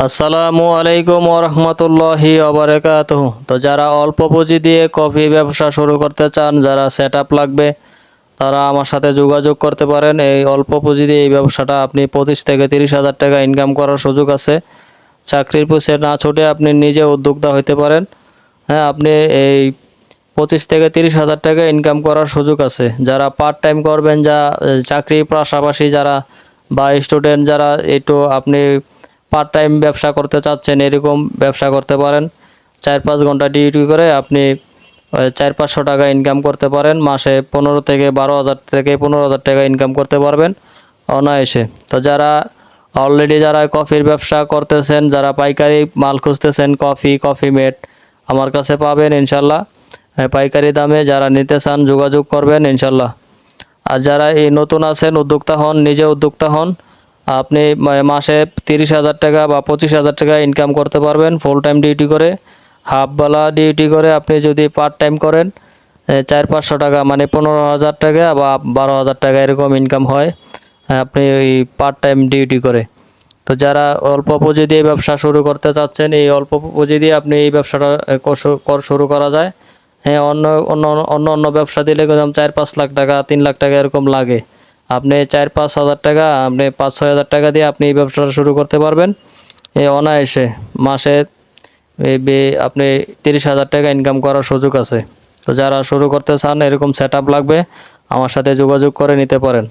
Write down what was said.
আসসালামু আলাইকুম ওরহমতুল্লাহি ওবারাকাতুহু। তো যারা অল্প পুঁজি দিয়ে কফি ব্যবসা শুরু করতে চান, যারা সেট আপ লাগবে, তারা আমার সাথে যোগাযোগ করতে পারেন। এই অল্প পুঁজি দিয়ে এই ব্যবসাটা আপনি 25 থেকে 30 হাজার টাকা ইনকাম করার সুযোগ আছে। চাকরির পিছে না ছুটে আপনি নিজে উদ্যোক্তা হতে পারেন। হ্যাঁ, আপনি এই 25 থেকে 30 হাজার টাকা ইনকাম করার সুযোগ আছে। যারা পার্ট টাইম করবেন, চাকরির পাশাপাশি যারা বা স্টুডেন্ট যারা একটু আপনি পার্ট টাইম ব্যবসা করতে চাচ্ছেন, এরকম ব্যবসা করতে পারেন। 4-5 ঘন্টা ডিউটি করে আপনি 400-500 টাকা ইনকাম করতে পারেন। মাসে 15 থেকে 15 হাজার টাকা ইনকাম করতে পারবেন অনায়াসে। তো যারা অলরেডি যারা কফির ব্যবসা করতেছেন, যারা পাইকারি মাল খুঁজতেছেন, কফি মেট আমার কাছে পাবেন ইনশাল্লাহ। পাইকারি দামে যারা নিতে চান যোগাযোগ করবেন ইনশাল্লাহ। আর যারা এই নতুন আছেন, উদ্যোক্তা হন, নিজে উদ্যোক্তা হন, আপনি মাসে 30 হাজার টাকা বা 25 হাজার টাকা ইনকাম করতে পারবেন ফুল টাইম ডিউটি করে। হাফবেলা ডিউটি করে আপনি যদি পার্ট টাইম করেন, 400-500 টাকা মানে 15 হাজার টাকা বা 12 হাজার টাকা এরকম ইনকাম হয় আপনি ওই পার্ট টাইম ডিউটি করে। তো যারা অল্প পুঁজি দিয়ে ব্যবসা শুরু করতে চাচ্ছেন, এই অল্প পুঁজি দিয়ে আপনি এই ব্যবসাটা শুরু করা যায়। হ্যাঁ, অন্য অন্য অন্য অন্য ব্যবসা দিলে একদম 4-5 লাখ টাকা 3 লাখ টাকা এরকম লাগে। আপনি 4-5 হাজার টাকা, আপনি 5-6 হাজার টাকা দিয়ে আপনি এই ব্যবসাটা শুরু করতে পারবেন এই অনায়াসে। মাসে আপনি 30 হাজার টাকা ইনকাম করার সুযোগ আছে। তো যারা শুরু করতে চান, এরকম সেট আপ লাগবে, আমার সাথে যোগাযোগ করে নিতে পারেন।